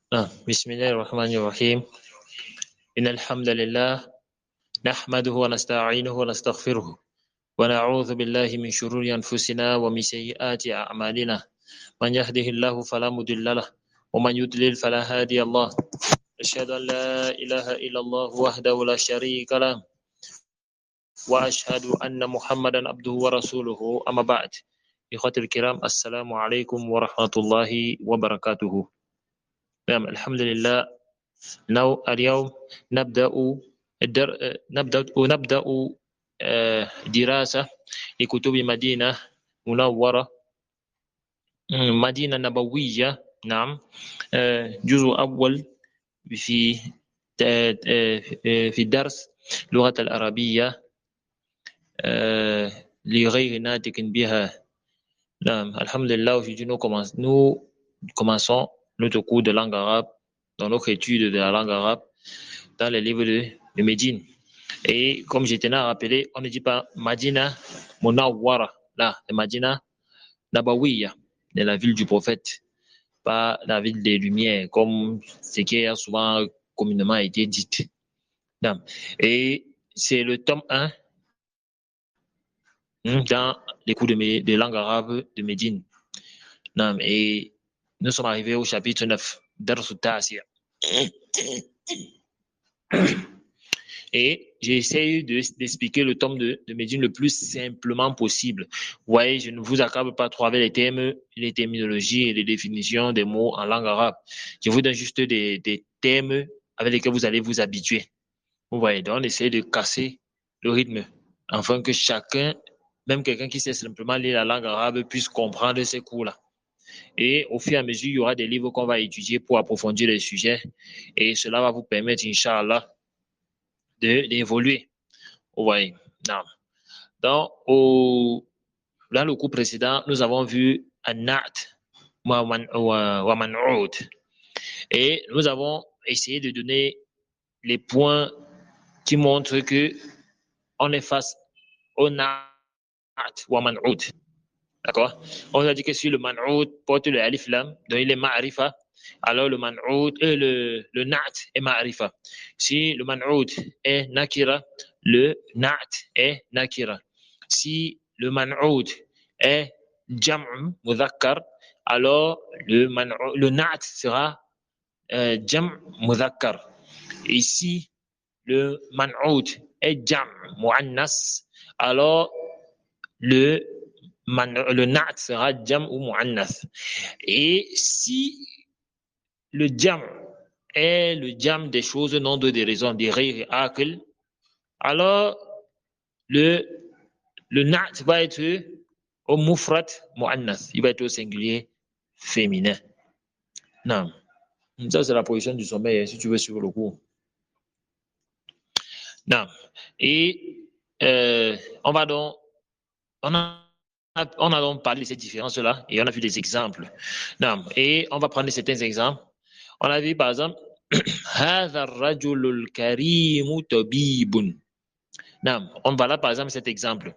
بسم الله الرحمن الرحيم إن الحمد لله نحمده ونستعينه ونستغفره ونعوذ بالله من شرور أنفسنا ومن سيئات أعمالنا من يهده الله فلا مضل له ومن يضلل فلا هادي الله أشهد أن لا إله إلا الله وحده لا شريك له وأشهد أن محمدا عبده ورسوله أما بعد إخوة الكرام السلام عليكم ورحمة الله وبركاته نعم الحمد لله اليوم نبدأ نبدأ دراسة لكتب مدينة منورة مدينة نبوية نعم جزء أول في درس اللغة العربية لغير ناطق بها نعم الحمد لله aujourd'hui nous commençons notre cours de langue arabe dans notre étude de la langue arabe dans les livres de Médine. Et comme je tenais à rappeler, on ne dit pas Madina Munawwara, là, c'est Madina Nabawiya, de la ville du prophète, pas la ville des Lumières, comme ce qui a souvent communément été dit. Non. Et c'est le tome 1 dans les cours de langue arabe de Médine. Non. Et nous sommes arrivés au chapitre 9, Darsu Ta'asiya. Et j'essaie d'expliquer le tome de Médine le plus simplement possible. Vous voyez, je ne vous accable pas trop avec les termes, les terminologies et les définitions des mots en langue arabe. Je vous donne juste des termes avec lesquels vous allez vous habituer. Vous voyez, donc on essaie de casser le rythme, afin que chacun, même quelqu'un qui sait simplement lire la langue arabe, puisse comprendre ces cours-là. Et au fur et à mesure, il y aura des livres qu'on va étudier pour approfondir les sujets. Et cela va vous permettre, Inch'Allah, d'évoluer. Vous voyez. Non. Donc, dans le cours précédent, nous avons vu An-Na'at wa Man'ud. Et nous avons essayé de donner les points qui montrent que on est face au Na'at wa Man'ud. D'accord? On a dit que si le Man'ud porte le alif lam, donc il est ma'rifa, alors le Man'ud le Na'at est ma'rifa. Si le Man'ud est nakira, le Na'at est nakira. Si le Man'ud est Jam' mudhakkar, alors le Na'at sera Jam' mudhakkar. Et si le Man'ud est Jam' mu'annas, alors le Na'at sera Jam' ou mu'annas. Et si le Jam' est le Jam' des choses, non de des raisons, des ghayri aql, alors le Na'at va être au mufrat mu'annas, il va être au singulier féminin. Non. Ça, c'est la position du sommeil, si tu veux suivre le cours. Non. Et on a donc parlé de ces différences-là et on a vu des exemples. Non. Et on va prendre certains exemples. On a vu par exemple هذا الرجل الكريم طبيب. Non. On va là par exemple cet exemple.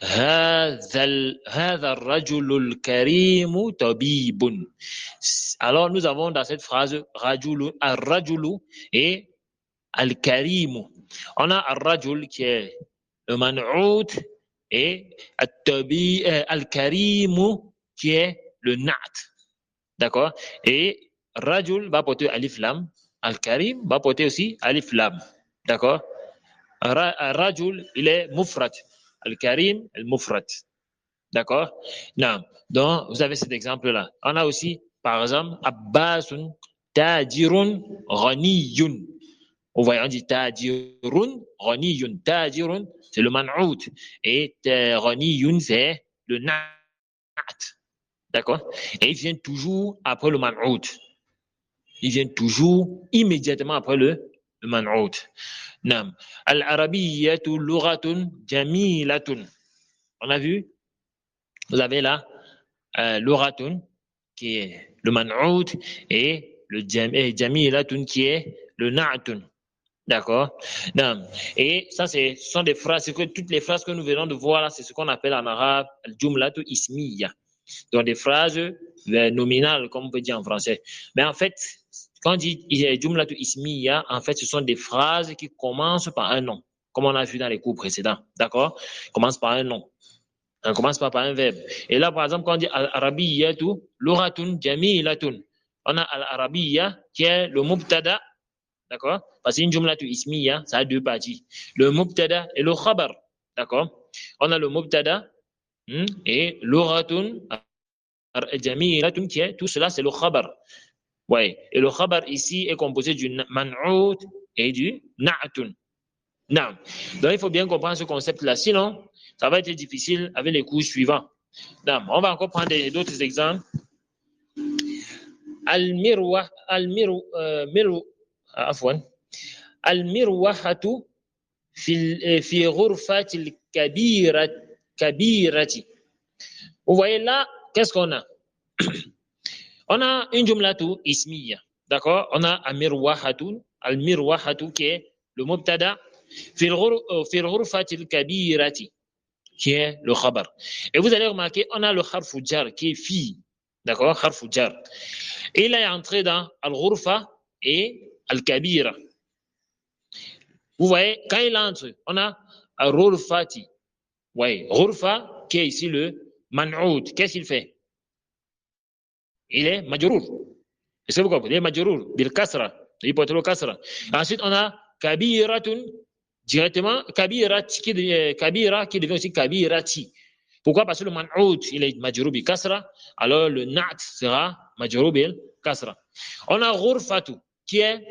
هذا الرجل الكريم طبيب. Alors nous avons dans cette phrase الرجل et al-karim. On a al-rajul qui est le man'ud et al-karim qui est le na'at. D'accord? Et rajul va porter alif lam, al-karim va porter aussi alif lam. D'accord? Rajul, il est mufrat. Al-karim, al-mufrat. D'accord? Non. Donc, vous avez cet exemple-là. On a aussi, par exemple, Abbasun tajirun ghaniyun. Vous voyez, on dit tajirun ghaniyun. Tajirun, c'est le man'ud. Et ghaniyun, c'est le na'at. D'accord? Et il vient toujours après le man'ud. Il vient toujours immédiatement après le man'ud. Nam. Al-arabiyyatu lughatun jamilatun. On a vu? Vous avez là lughatun qui est le man'ud et le jamilatun qui est le na'atun. D'accord? Non. Et ça, ce sont des phrases, toutes les phrases que nous venons de voir là, c'est ce qu'on appelle en arabe al-jumlatu ismiya. Donc des phrases nominales, comme on peut dire en français. Mais en fait, Quand on dit jumlatu ismiya, en fait, ce sont des phrases qui commencent par un nom, comme on a vu dans les cours précédents. D'accord? Commence par un nom. On commence pas par un verbe. Et là, par exemple, quand on dit al-arabiyyatu, luratun jamilatun, on a al-arabiyya qui est le mubtada, d'accord? Parce qu'une jumlatu ismiya, ça a deux parties. Le mubtada et le khabar, d'accord? On a le mubtada et luratun jamilatun qui est, tout cela, c'est le khabar. Ouais. Et le khabar ici est composé du man'out et du na'tun. Non. Donc, il faut bien comprendre ce concept-là. Sinon, ça va être difficile avec les cours suivants. Non. On va encore prendre d'autres exemples. Al-mirwahatu fi ghurfatil kabirati. Vous voyez là, qu'est-ce qu'on a? On a une jumlatu ismiya. D'accord? On a al-mirwahatu qui est le mubtada fi ghurfatil kabirati qui est le khabar. Et vous allez remarquer, on a le harfu jar qui est fi. D'accord? Harfu jar. Et il est entré dans al-ghurfa et al-kabira. Vous voyez, quand il entre, on a al-ghurfati. Oui, ghurfa qui est ici le man'oud. Qu'est-ce qu'il fait? Il est majrour. Est-ce que vous comprenez? Il est majrour, bil kasra. Il porte le kasra. Ensuite, on a kabiratun, directement, kabira qui devient aussi kabirati. Pourquoi? Parce que le man'oud, il est majrour bil kasra, alors le na'at sera majrour bil kasra. On a ghurfatu, qui est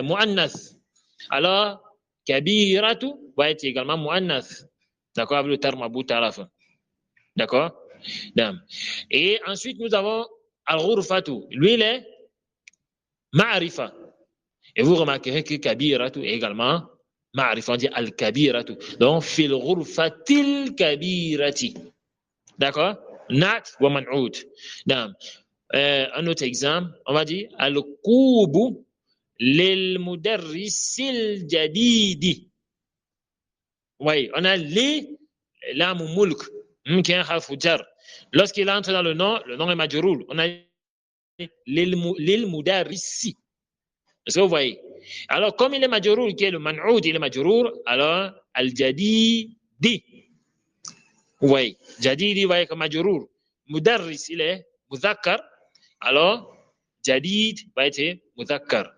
mu'annath. Alors, kabiratu va être également mu'annath. D'accord? Avec le terme about à la fin. D'accord? Et ensuite, nous avons al-ghurfatu. Lui, il est ma'rifa. Et vous remarquerez que kabiratu est également ma'rifa. On dit al-kabiratu. Donc, fil ghurfatil kabirati. D'accord? Nat wa man'oud. Un autre exemple, on va dire al-kubu lil mudarrisil jadidi. Oui, on a l'am mulk qui est un harfu jar. Lorsqu'il entre dans le nom est majrour. On a l'il mudarrisi. Est-ce que vous voyez? Alors, comme il est majrour, qui est le man'oud, il est majrour, alors al-jadidi. Vous voyez? Jadidi va être majrour. Mudarris, il est mudhakkar, alors jadid va être mudhakkar.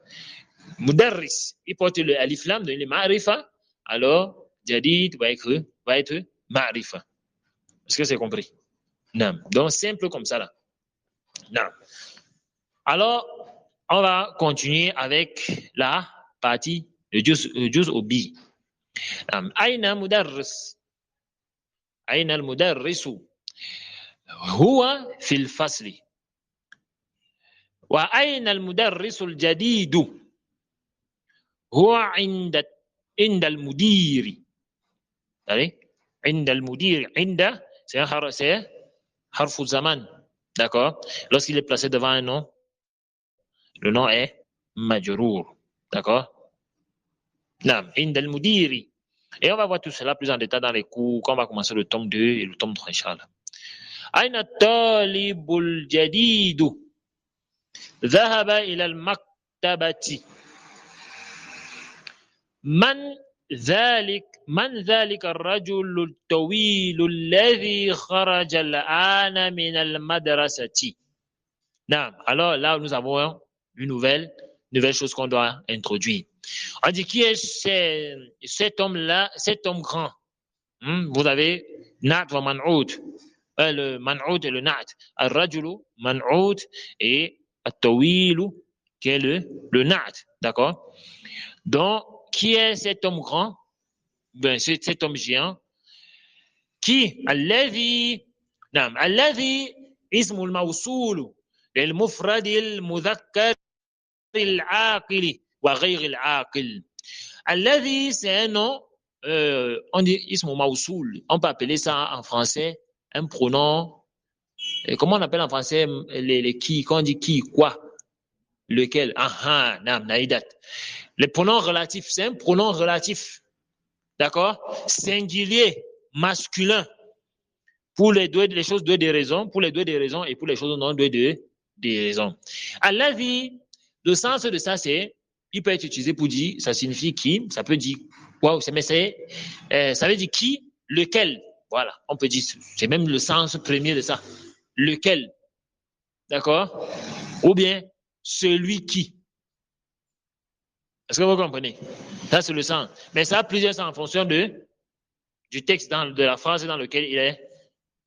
Mudarris, il porte le alif lam, donc il est ma'rifa, alors jadid va être ma'rifa. Est-ce que c'est compris? Non. Donc, simple comme ça là. Non. Alors, on va continuer avec la partie de juz au bi. Aina mudarris. Aina al-mudarrisu. Huwa fil fasli. Wa aina al-mudarrisu al-jadidu. Huwa inda al-mudiri. Allez? Inda al-mudiri. Inda, c'est harfu zaman. D'accord? Lorsqu'il est placé devant un nom, le nom est majrour. D'accord? Nam, inda al-mudiri. Et on va voir tout cela plus en détail dans les cours quand on va commencer le tome 2 et le tome 3, Inch'Allah. Aina talibul jadidu. ذهب إلى المكتبة. من ذلك الرجل الطويل الذي خرج الآن من المدرسة. Non. Alors là, nous avons une nouvelle chose qu'on doit introduire. On dit qui est cet homme-là, cet homme grand. Vous avez Na'at wa Man'oud. Le Man'oud et le Na'at. Al-Rajulu, Man'oud et Al-Tawilu, qui est le Na'at. D'accord? Donc, qui est cet homme grand? Ben, c'est cet homme géant. Qui? Alladhi ismul mawsoul lil mufrad al mudhakkar al aqil wa ghayr al aqil. Alladhi, c'est un nom, on dit ismul mawsoul. On peut appeler ça en français un pronom. Comment on appelle en français les qui? Quand on dit qui, quoi? Lequel? Naïdat. Les pronoms relatifs, c'est un pronom relatif. D'accord? Singulier, masculin. Pour les choses douées de raison, pour les douées de raison et pour les choses non douées de raison. Alladhi, le sens de ça, c'est, il peut être utilisé pour dire, ça signifie qui, ça peut dire, wow, mais ça veut dire qui, lequel. Voilà, on peut dire, c'est même le sens premier de ça. Lequel. D'accord? Ou bien, celui qui. Est-ce que vous comprenez? Ça, c'est le sens. Mais ça a plusieurs sens en fonction du texte, de la phrase dans laquelle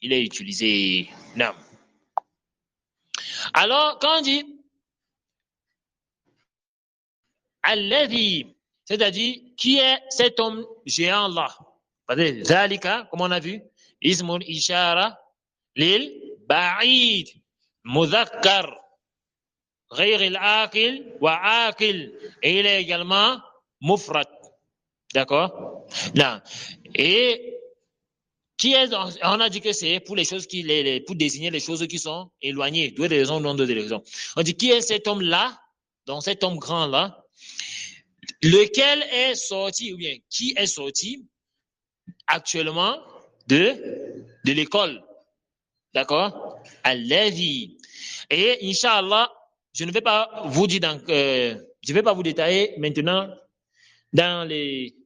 il est utilisé. Non. Alors, quand on dit Alladhi, c'est-à-dire qui est cet homme géant-là? Zalika, comme on a vu, Ismun Ishara lil Ba'id, Mudhakkar, غير العاقل وعاقل, et il est également mufrad. D'accord? Là. Et qui est, on a dit que c'est pour les choses pour désigner les choses qui sont éloignées, deux raisons, non deux raisons. On dit qui est cet homme-là, donc cet homme grand-là, lequel est sorti, ou bien qui est sorti actuellement de l'école. D'accord? Alladhi. Et Inch'Allah, je ne vais pas vous dire, je vais pas vous détailler maintenant dans les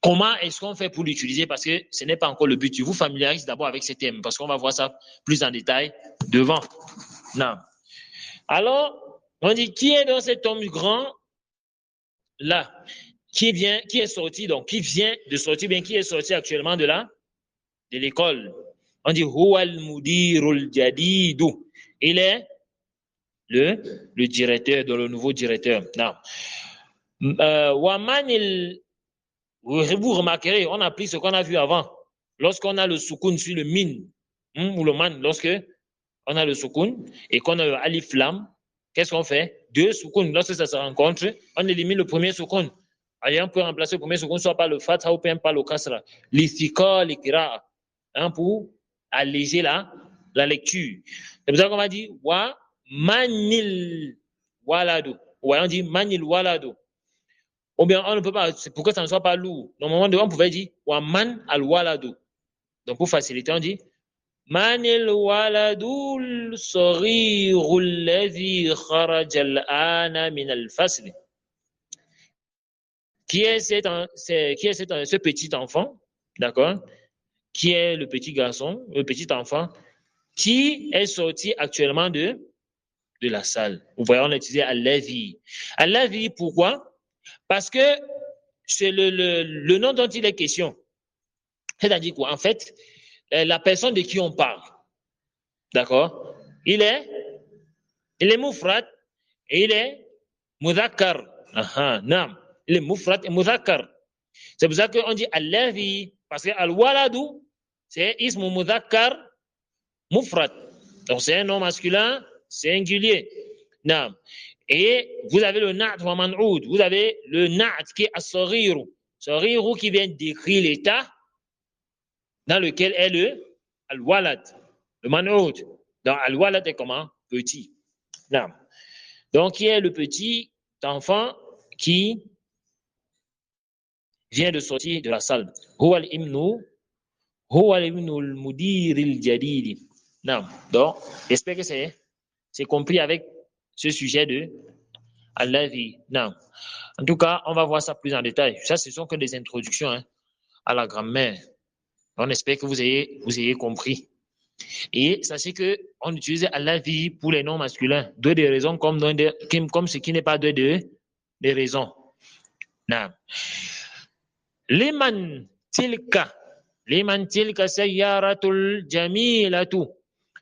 comment est-ce qu'on fait pour l'utiliser, parce que ce n'est pas encore le but. Je vous familiarise d'abord avec ces thèmes, parce qu'on va voir ça plus en détail devant. Non. Alors, on dit qui est dans cet homme grand là, qui est sorti, donc qui vient de sortir, bien qui est sorti actuellement de l'école. On dit Huwal Mudirul Jadidu. Il est le directeur, le nouveau directeur. Non. Vous remarquerez, on a pris ce qu'on a vu avant. Lorsqu'on a le soukoun sur le min, ou le man, lorsque on a le soukoun et qu'on a le alif lam, qu'est-ce qu'on fait? Deux soukouns, lorsque ça se rencontre, on élimine le premier soukoun. Allez, on peut remplacer le premier soukoun soit par le fatha ou par le kasra. L'ithika, l'ikra, pour alléger la lecture. C'est pour ça qu'on va dire wa manil waladu. Ou on dit manil waladu. Ou bien on ne peut pas, c'est pour que ça ne soit pas lourd. Normalement, on pouvait dire wa man al waladu. Donc pour faciliter, on dit manil waladu al-saghiru alladhi kharaja al-ana min al-fasl. Qui est ce petit enfant, d'accord? Qui est le petit garçon, le petit enfant, qui est sorti actuellement de la salle. Vous voyez, on a utilisé Alladhi. Alladhi, pourquoi? Parce que c'est le nom dont il est question. C'est-à-dire quoi? En fait, la personne de qui on parle, d'accord? Il est mufrad et il est mudhakkar. Nam. Il est mufrad et mudhakkar. C'est pour ça qu'on dit Alladhi, parce que al-waladu, c'est ismu mudhakkar mufrad. Donc c'est un nom masculin singulier. Nam. Et vous avez le na'at wa man'oud. Vous avez le na'at qui est as-saghiru. Saghiru qui vient décrire l'état dans lequel est le al-walad. Le man'oud. Donc al-walad est comment? Petit. Nam. Donc qui est le petit enfant qui vient de sortir de la salle. Huwa al-ibnu al-mudir al-jadid. Non. Donc, j'espère que c'est compris avec ce sujet de Alladhi. Non. En tout cas, on va voir ça plus en détail. Ça, ce sont que des introductions à la grammaire. On espère que vous ayez compris. Et sachez qu'on utilise Alladhi pour les noms masculins. Deux des raisons comme ce qui n'est pas deux des raisons. Non. Liman tilka sayyaratul jamilatu.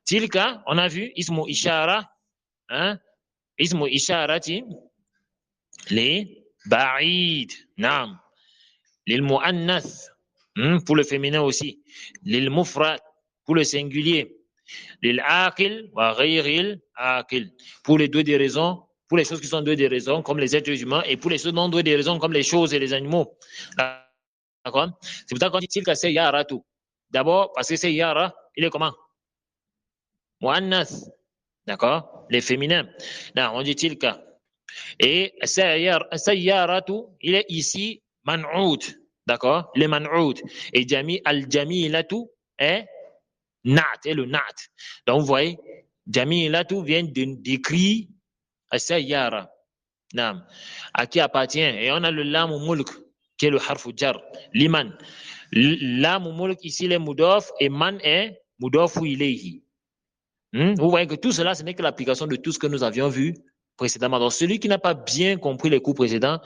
Tilka, on a vu, ismu ishara, ismu isharati, les ba'id, naam. Lil mu'annath, pour le féminin aussi. Lil mufrad, pour le singulier. Lil aqil wa ghayril aqil, pour les deux des raisons, pour les choses qui sont deux des raisons, comme les êtres humains, et pour les choses non deux des raisons, comme les choses et les animaux. D'accord? C'est pour ça qu'on dit tilka sayyaratu. D'abord, parce que sayyara, il est comment? Mu'annath. D'accord? Les féminins. Là, on dit tilka. Et sayyaratu, il est ici man'oud. D'accord? Il est man'oud. Et al-jamilatu est na'at, est le na'at. Donc, vous voyez, jamilatu vient de décrire as-sayyara. Naam. À qui appartient? Et on a le lam mulk, qui est le harf jar. Liman. Lam mulk, ici, les mudof, et man est mudof ilayhi. Vous voyez que tout cela, ce n'est que l'application de tout ce que nous avions vu précédemment. Donc, celui qui n'a pas bien compris les cours précédents,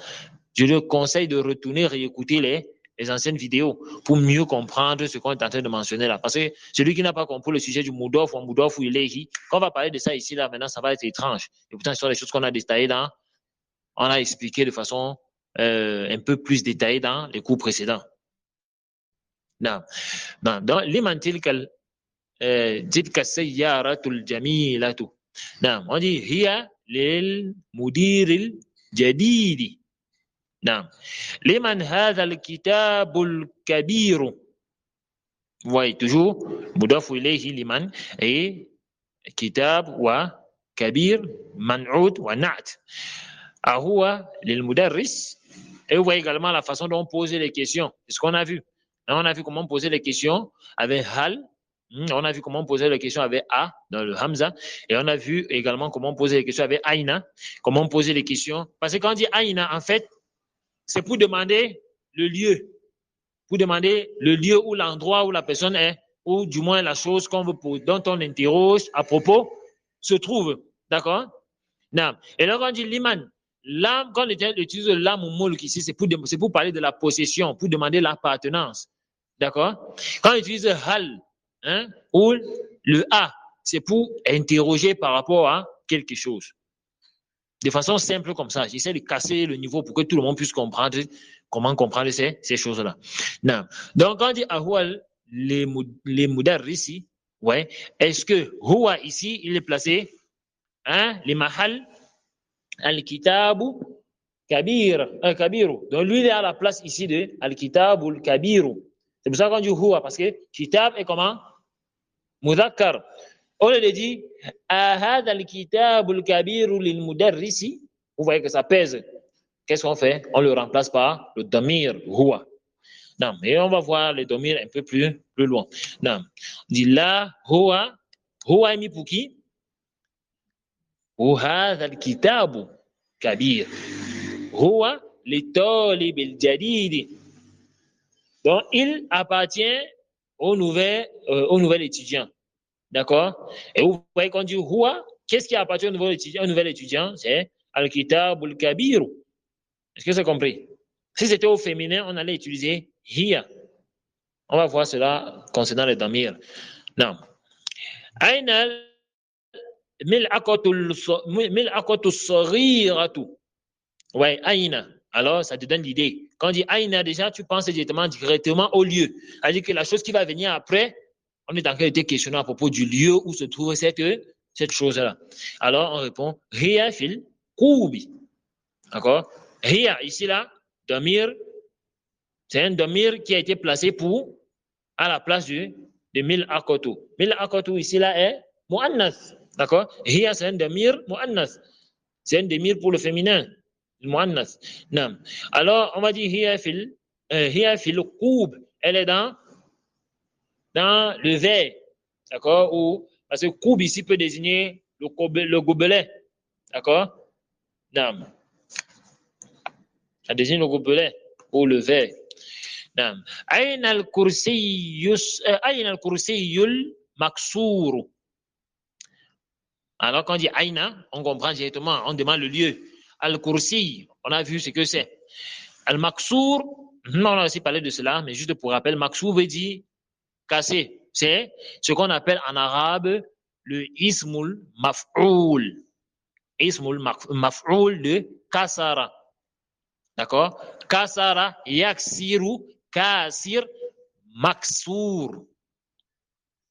je le conseille de retourner réécouter les anciennes vidéos pour mieux comprendre ce qu'on est en train de mentionner là. Parce que celui qui n'a pas compris le sujet du mudof ou ilayhi, quand on va parler de ça ici, là, maintenant, ça va être étrange. Et pourtant, ce sont des choses qu'on a détaillées là. On a expliqué de façon un peu plus détaillée dans les cours précédents. Non. Donc, liman tilka sayyaratul jamilatu. Non, on dit hiya lil mudiril jadidi. Non. Liman hadha al-kitabul kabiru. Vous voyez toujours, mudaf ilayhi liman et kitab wa kabir man'ud wa na'at. Ahua lil mudarris. Et vous voyez également la façon dont on pose les questions. C'est ce qu'on a vu. On a vu comment poser les questions avec hal. On a vu comment poser les questions avec a dans le hamza. Et on a vu également comment poser les questions avec aina. Comment poser les questions. Parce que quand on dit aina, en fait, c'est pour demander le lieu. Pour demander le lieu ou l'endroit où la personne est, ou du moins la chose qu'on veut dont on interroge à propos se trouve. D'accord? Non. Et là, quand on dit liman, l'âme, quand on utilise l'âme ou mulk ici, c'est pour parler de la possession, pour demander l'appartenance. D'accord? Quand on utilise hal, ou le a, c'est pour interroger par rapport à quelque chose. De façon simple comme ça. J'essaie de casser le niveau pour que tout le monde puisse comprendre comment comprendre ces choses-là. Non. Donc, quand on dit ahwal, les mudarrisi, ouais, est-ce que huwa ici, il est placé, les mahal, al-kitabu kabiru. Donc, lui, il est à la place ici de al-kitabu al-kabiru. C'est pour ça qu'on dit huwa, parce que kitab est comment? Mudhakkar. On le dit, ahad al-kitabu al-kabiru lil-mudarrisi. Vous voyez que ça pèse. Qu'est-ce qu'on fait? On le remplace par le damir, huwa. Non, et on va voir le damir un peu plus loin. Non. On dit là, huwa est mis pour qui? وهذا الكتاب كبير هو للطالب الجديد. Donc, il appartient au nouvel étudiant. D'accord? Et vous voyez qu'on dit huwa, qu'est-ce qui appartient au nouvel étudiant? C'est al-kitabul kabir. Est-ce que c'est compris? Si c'était au féminin, on allait utiliser hiya. On va voir cela concernant les damir. Non. Aina mil'aqatu saghiratu. Ouais, aina. Alors, ça te donne l'idée. Quand on dit aina, déjà, tu penses directement au lieu. C'est-à-dire que la chose qui va venir après, on est en train de te questionner à propos du lieu où se trouve cette chose-là. Alors, on répond hiya fil qubi. D'accord? Hiya, ici, là, damir, c'est un damir qui a été placé à la place de mil'aqatu. Mil'aqatu, ici, là, est mu'annas. D'accord? Hiya, c'est un damir mu'annas. C'est un damir pour le féminin. Mu'annas. Non. Alors, on va dire hiya fil qub. Elle est dans le verre. D'accord? Parce que qub ici peut désigner le gobelet. D'accord? Non. Ça désigne le gobelet ou le verre. Non. Ayn al-kursiyul maksur. Alors, quand on dit aïna, on comprend directement, on demande le lieu. Al-kursi, on a vu ce que c'est. Al-maksour, on a aussi parlé de cela, mais juste pour rappel, maksour veut dire cassé. C'est ce qu'on appelle en arabe le ismul maf'oul. Ismul maf'oul de kasara. D'accord? Kasara, yaksiru, kasir, maksour.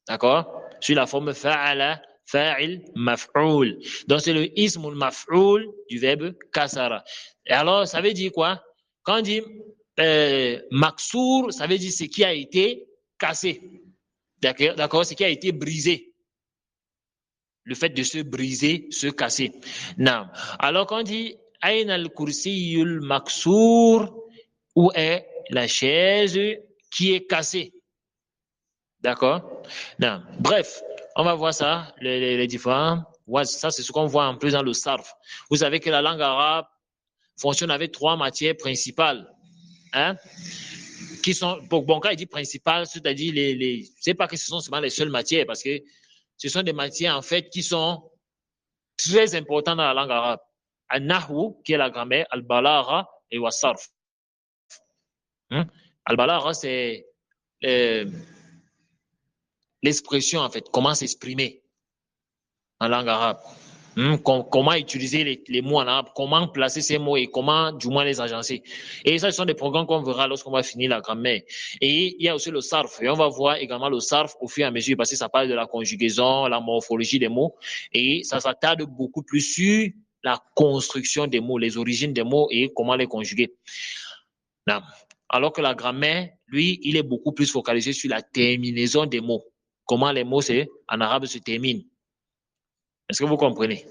D'accord? Sur la forme fa'ala, fa'il, maf'oul. Donc, c'est le ismul maf'oul du verbe kasara. Et alors, ça veut dire quoi? Quand on dit maksour, ça veut dire ce qui a été cassé. D'accord? Ce qui a été brisé. Le fait de se briser, se casser. Non. Alors, quand on dit ayn al-kursiyul maksour, où est la chaise qui est cassée? D'accord? Non. Bref, on va voir ça, les différents Ça, c'est ce qu'on voit en plus dans le sarf. Vous savez que la langue arabe fonctionne avec 3 matières principales. Hein? Qui sont, bon, quand il dit principales, c'est-à-dire c'est pas que ce sont seulement les seules matières, parce que ce sont des matières, en fait, qui sont très importantes dans la langue arabe. Al-Nahwu, qui est la grammaire, Al-Balagha et Wasarf. Al-Balagha, c'est l'expression, en fait, comment s'exprimer en langue arabe. Comment utiliser les mots en arabe, comment placer ces mots et comment du moins les agencer. Et ça, ce sont des programmes qu'on verra lorsqu'on va finir la grammaire. Et il y a aussi le sarf. Et on va voir également le sarf au fur et à mesure parce que ça parle de la conjugaison, la morphologie des mots. Et ça s'attarde beaucoup plus sur la construction des mots, les origines des mots et comment les conjuguer. Non. Alors que la grammaire, lui, il est beaucoup plus focalisé sur la terminaison des mots. Comment les mots en arabe se terminent. Est-ce que vous comprenez?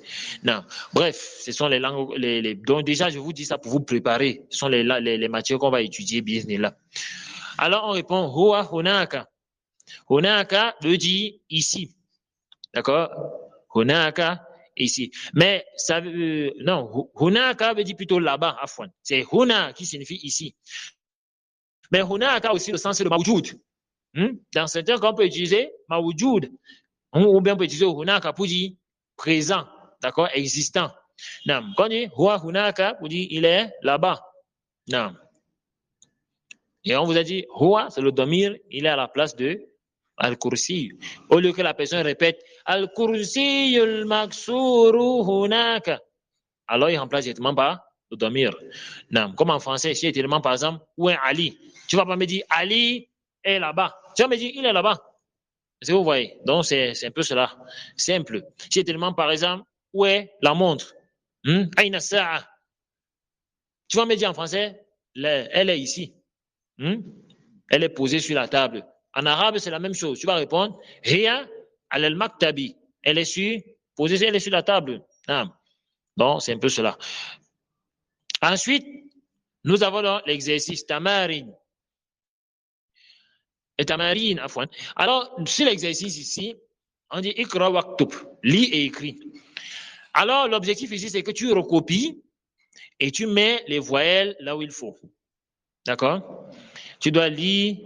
Non. Bref, ce sont les langues. Donc déjà, je vous dis ça pour vous préparer. Ce sont les matières qu'on va étudier bien là. Alors on répond Huwa hunaka. Hunaka veut dire ici. D'accord? Hunaka ici. Mais ça veut non, hunaka veut dire plutôt là-bas, afwan. C'est huna qui signifie ici. Mais hunaka aussi le sens de mawjoud. Dans certains cas, on peut utiliser mawjoud. Ou bien on peut utiliser hunaka pour dire présent, d'accord, existant. Nam. Quand on dit huwa hunaka, vous dites il est là-bas. Nam. Et on vous a dit huwa, c'est le domir, il est à la place de al-kursi. Au lieu que la personne répète al-kursi al-maksuru hunaka, alors il remplace directement par le domir. Nam. Comme en français, si directement par exemple, où est Ali? Tu vas pas me dire Ali est là-bas. Tu vas me dire il est là-bas. Est-ce que vous voyez? Donc, c'est un peu cela. Simple. Si tellement, par exemple, où est la montre? Aïna sa'a. Tu vas me dire en français, elle est ici. Elle est posée sur la table. En arabe, c'est la même chose. Tu vas répondre, Hiya al-maktabi. Elle est sur la table. Donc, c'est un peu cela. Ensuite, nous avons l'exercice tamarin. Et tamarine, afwan. Alors, sur l'exercice ici, on dit ikra waktub, lis et écris. Alors, l'objectif ici, c'est que tu recopies et tu mets les voyelles là où il faut. D'accord? Tu dois lire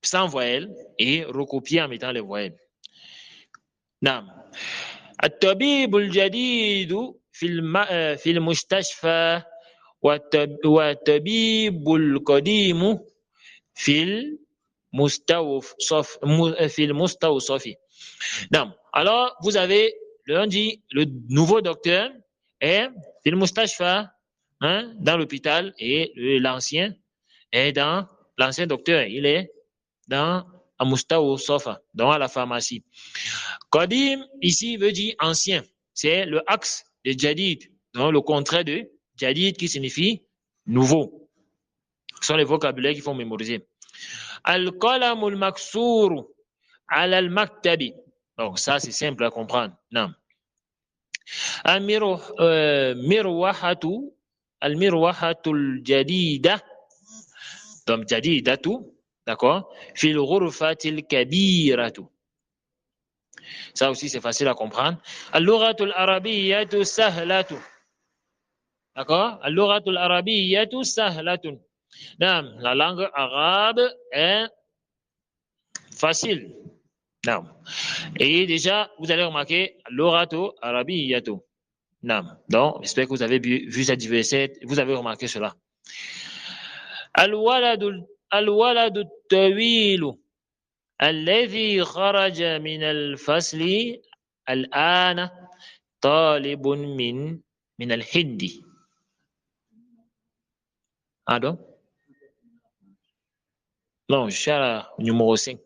sans voyelles et recopier en mettant les voyelles. Nam. الطبيب الجديد في المستشفى والطبيب القديم في Sophie. Non. Alors, vous avez, on dit, le nouveau docteur est fil mustashfa, dans l'hôpital, et l'ancien est dans, l'ancien docteur, il est dans Sofa, dans la pharmacie. Qadim, ici, veut dire ancien. C'est le axe de Jadid, donc le contraire de Jadid qui signifie nouveau. Ce sont les vocabulaires qu'il faut mémoriser. Al-qalam al-maksur ala al-maktabi. Donc, ça, c'est simple à comprendre. Non. Al-mirwahatu al-jadida. Donc, jadidatu. D'accord? Fil ghurfatil kabiratu. Ça aussi, c'est facile à comprendre. Al-lughatul arabiyyatu sahlatu. D'accord? Al-lughatul arabiyyatu sahlatun. Non, la langue arabe est facile. Non. Et déjà, vous allez remarquer l'orato arabiyato. Non. Donc, j'espère que vous avez vu cette diversité, vous avez remarqué cela. Al-waladu tawilu alladhi kharaja min al-fasli al-ana talibun min al-hindi. Ah donc? Non, je suis à la numéro 5.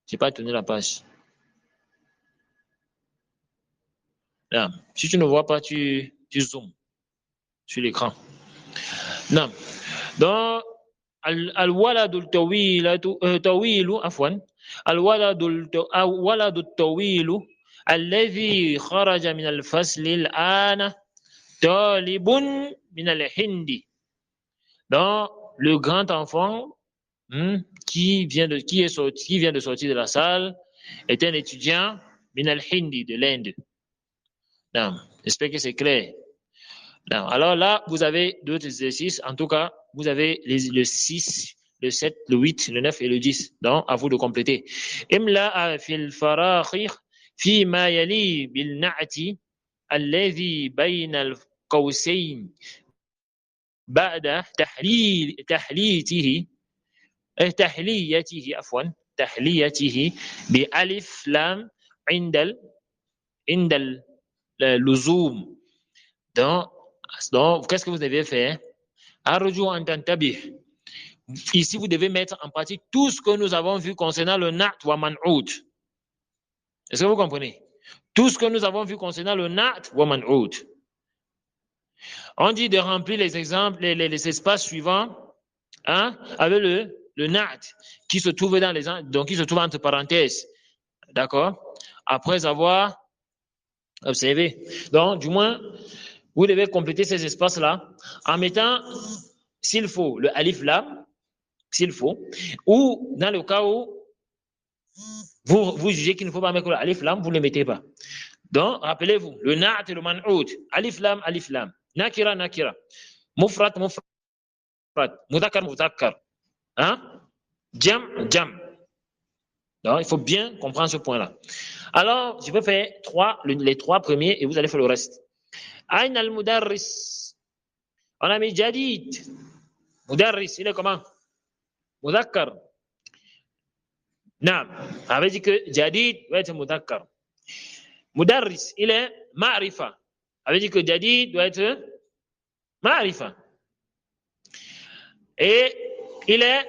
Je n'ai pas tourné la page. Là. Si tu ne vois pas, tu zoomes sur l'écran. Non. Donc, al-waladul tawilu, afwan. Al-waladul tawilu, alladhi kharaja min al-fasli al-ana, talibun min al-hindi. Donc, le grand enfant qui vient de sortir de la salle est un étudiant min al-hindi de l'Inde. Non. J'espère que c'est clair. Non. Alors là, vous avez d'autres exercices. En tout cas, vous avez le 6, le 7, le 8, le 9 et le 10. Donc, à vous de compléter. املأ في الفراغ فيما يلي بالنعت الذي بين القوسين بعد تحليته بألف لام عند اللزوم. Donc, qu'est-ce que vous devez faire? Ici, vous devez mettre en pratique tout ce que nous avons vu concernant le na'at wa man'oud. Est-ce que vous comprenez? Tout ce que nous avons vu concernant le na'at wa man'oud. On dit de remplir les exemples, les espaces suivants, hein, avec le na'at qui se trouve donc qui se trouve entre parenthèses. D'accord? Après avoir observé. Donc, du moins, vous devez compléter ces espaces-là en mettant, s'il faut, le alif lam, s'il faut, ou dans le cas où vous jugez qu'il ne faut pas mettre le alif lam, vous ne le mettez pas. Donc, rappelez-vous, le na'at et le man'oud, alif lam, nakira, mufrat, mudhakkar, hein? Jam. Donc, il faut bien comprendre ce point-là. Alors, je vais faire les trois premiers et vous allez faire le reste. Aïn al-mudarris. On a mis jadid. Mudarris, il est comment? Mudhakkar. Naam. On avait dit que jadid doit être mudhakkar. Mudarris, il est ma'rifa. On avait dit que jadid doit être ma'rifa. Et il est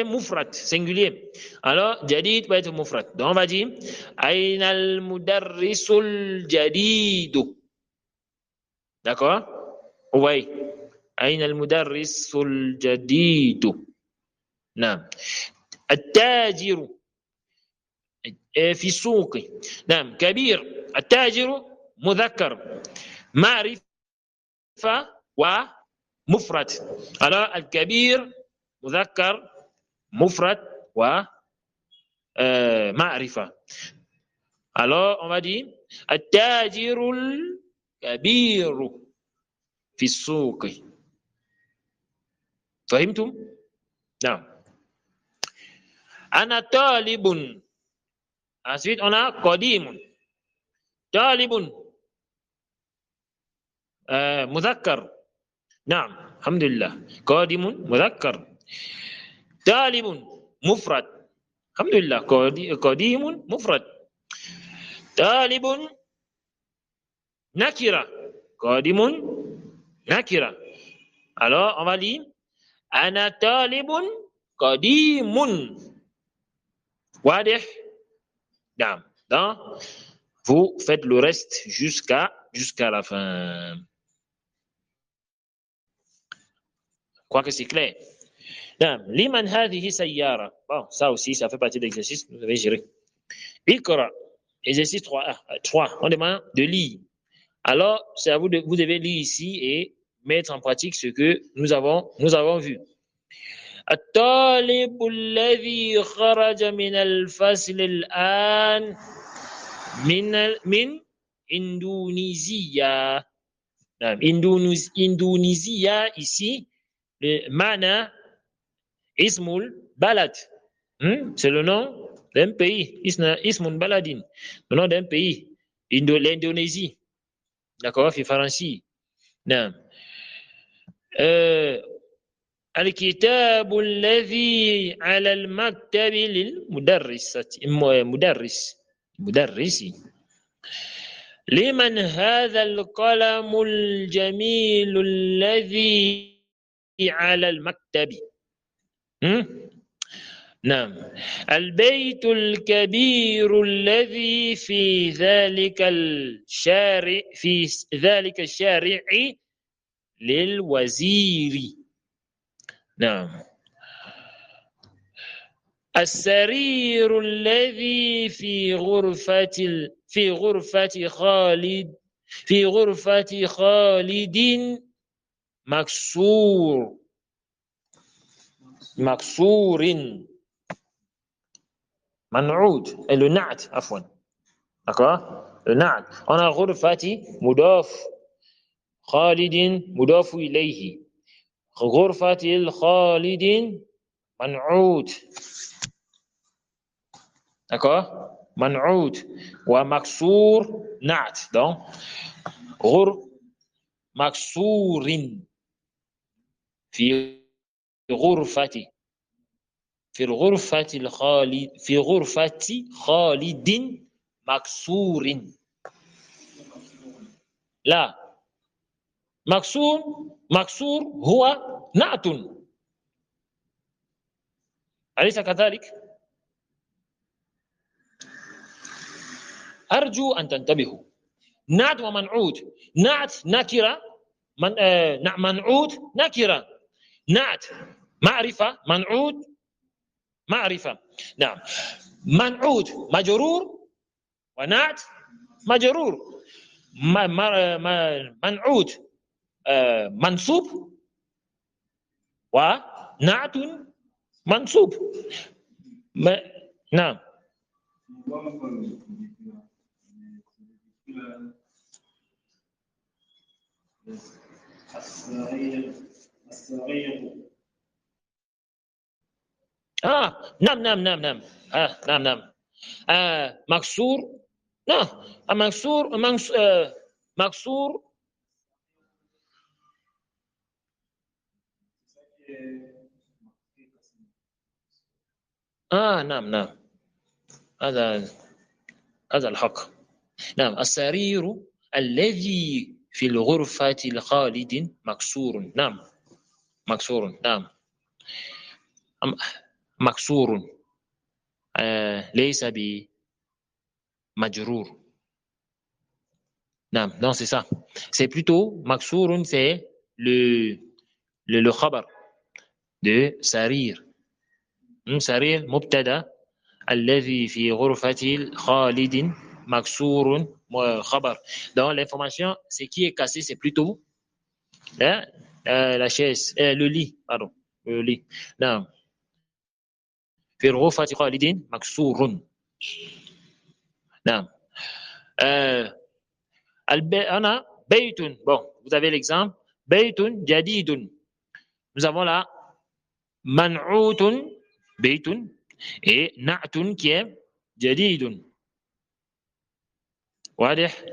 mufrat, singulier. Alors, jadid va être mufrat. Donc, on va dire Aïna al-mudarrisul jadidu. D'accord? Oui. Aïna al-mudarrisul jadidu. Non. التاجر في السوق. نعم. كبير. التاجر مذكر. معرفة ومفرد. Alors, الكبير مذكر مفرد و معرفة. Alors, on va dire التاجر الكبير في السوق. فهمتم؟ نعم. أنا طالب. Ensuite, on a قديم. طالب مذكر. نعم. الحمد لله. قادم مذكر. طالب مفرد. الحمد لله. قديم مفرد. طالب نكرة. قادم نكرة. Alors, on va dire أنا طالب قديم. واضح؟ نعم. Donc, vous faites le reste jusqu'à la fin. Je crois que c'est clair. Liman hadhihi sayyara. Bon, ça aussi, ça fait partie de l'exercice. Vous avez géré. Ikra. Exercice 3. On demande de lire. Alors, c'est à vous vous devez lire ici et mettre en pratique ce que nous avons vu. الطالب الذي خرج من الفصل الآن من إندونيسيا. Indonésie ici, le mana ismul balad. C'est le nom d'un pays. Ismul baladin. Le nom d'un pays. L'Indonésie. D'accord? في فرنسي. نعم. الكتاب الذي على المكتب مدرسي. لمن هذا القلم الجميل الذي على المكتب؟ نعم. البيت الكبير الذي في ذلك الشارع للوزير. نعم. السرير الذي في غرفة خالد مكسور. Man'oud. Et le na'at, afwan. D'accord? Le na'at. On a ghurfati, mudaf. Khalidin, mudaf ilayhi. Ghurfati Khalidin, man'oud. D'accord? Man'oud. Wa maksour, na'at. Donc, ghur, maksourin. في غرفتي في الغرفة الخالد في غرفة خالد مكسور لا مكسور هو نعت أليس كذلك؟ أرجو أن تنتبهوا نعت ومنعوت نعت نكرة منعوت نكرة نعت معرفة منعوت معرفة نعم منعوت مجرور ونعت مجرور منعوت منصوب ونعت منصوب نعم نعم نعم نعم نعم نعم نعم مكسور نعم مكسور نعم نعم هذا الحق نعم السرير الذي في الغرفة الخالد مكسور نعم مكسور نعم مكسور ليس بمجرور نعم donc c'est ça c'est plutôt مكسور c'est le خبر de سرير سرير مبتدا الذي في غرفة خالد مكسور خبر donc l'information ce qui est cassé c'est plutôt la chaise le lit pardon le lit نعم في غرفة خالد مكسور نعم أنا بيت bon vous avez l'exemple بيت جديد nous avons là منعوت بيت et نعت qui est جديد واضح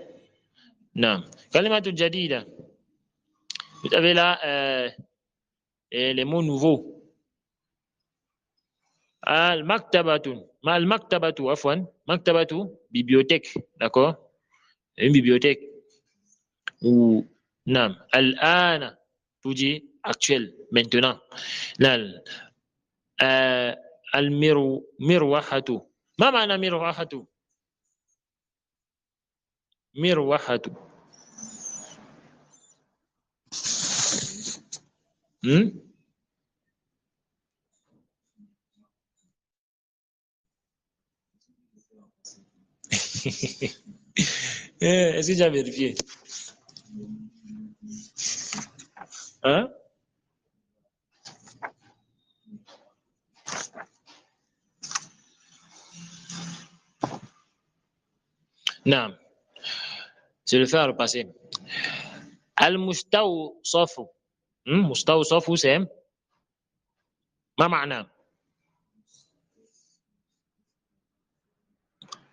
نعم كلمة جديدة vous avez là les mots nouveaux المكتبة ما المكتبة عفوا مكتبة bibliothèque d'accord une bibliothèque ou نعم الآن تجي actuel maintenant نعم المروحة ما معنى مروحة مروحة est-ce que tu as vérifié hein نعم je le fais à repasser المستوصف مستوصف c'est ما معنى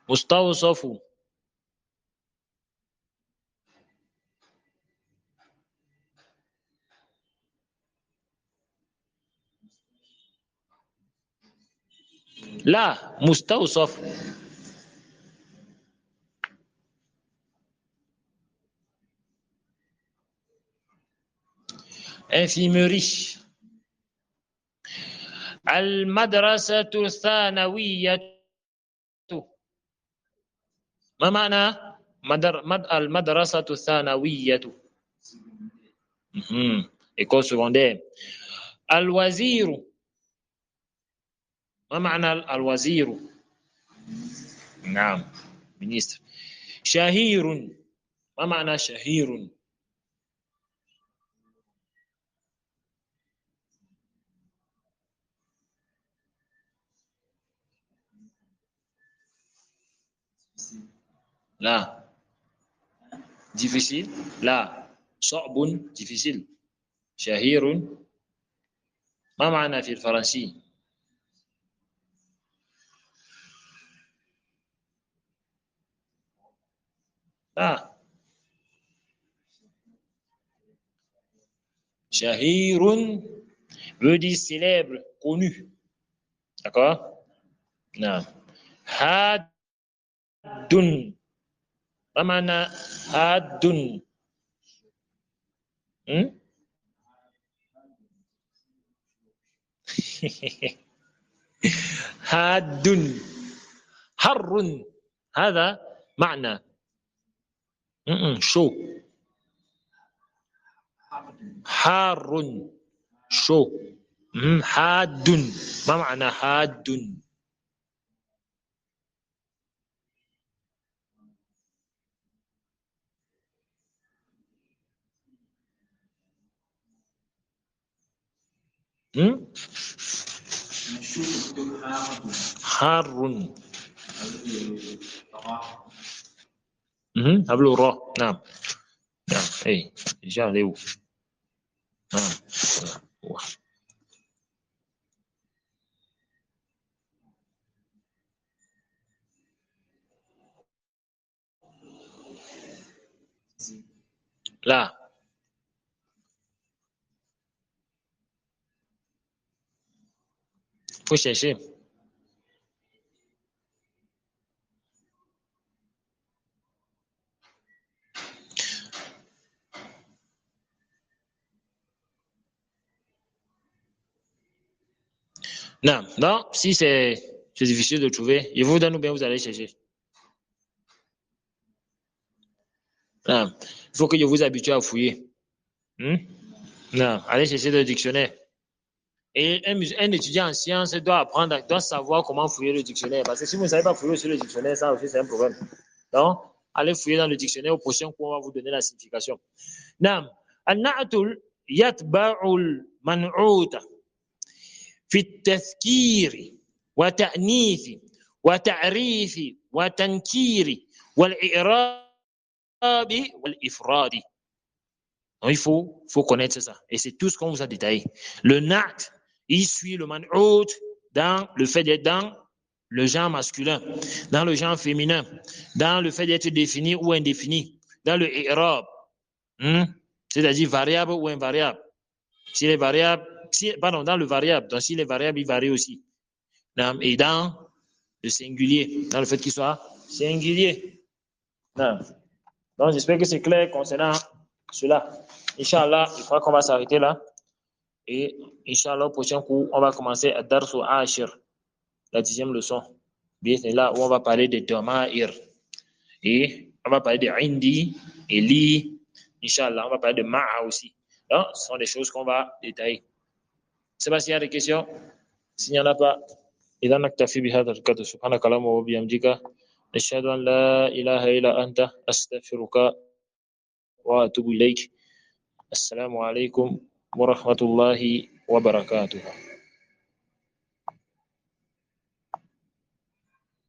مستوصف لا مستوصف infirmerie المدرسة الثانوية ما معنى المدرسة الثانوية école secondaire الوزير ما معنى الوزير نعم ministre شهير ما معنى شهير لا. difficile. لا. صعب difficile. شهير. ما معنى في الفرنسي؟ لا. شهير veut dire célèbre, connu. D'accord? نعم. حاد. ما معنى حاد؟ حاد. حر. هذا معنى. شو. حار. شو. حاد. ما معنى حاد؟ حار. قبل الراء. نعم. نعم. اي جالي. نعم. لا. faut chercher. Non, non, si c'est difficile de trouver, je vous donne ou bien vous allez chercher. Non, il faut que je vous habitue à fouiller. Non, allez chercher le dictionnaire. Et un étudiant en sciences doit apprendre, doit savoir comment fouiller le dictionnaire. Parce que si vous ne savez pas fouiller sur le dictionnaire, ça aussi c'est un problème. Donc, allez fouiller dans le dictionnaire. Au prochain cours, on va vous donner la signification. Non, النعت يتبع المنعوت في التذكير وتأنيث وتعريف وتنكير والإعراب والإفراد. Donc, il faut connaître ça. Et c'est tout ce qu'on vous a détaillé. Le nat, il suit le man'out dans le fait d'être dans le genre masculin, dans le genre féminin, dans le fait d'être défini ou indéfini, dans le i'rab, c'est-à-dire variable ou invariable. Si les variables, pardon, dans le variable, donc si les variables, ils varient aussi. Et dans le singulier, dans le fait qu'il soit singulier. Donc, j'espère que c'est clair concernant cela. Inch'Allah, je crois qu'on va s'arrêter là. Et Inch'Allah, au prochain cours, on va commencer à Darsu Ashir, la 10e leçon. Bien, c'est là où on va parler de Dama'ir. Et on va parler de Indi et Li. Inch'Allah, on va parler de Ma'a aussi. Donc, ce sont des choses qu'on va détailler. Je ne sais pas s'il y a des questions. S'il n'y en a pas, إذا نكتفي بهذا القدر سبحانك اللهم وبحمدك نشهد أن لا إله إلا أنت أستغفرك وأتوب إليك. السلام عليكم ورحمة الله وبركاته.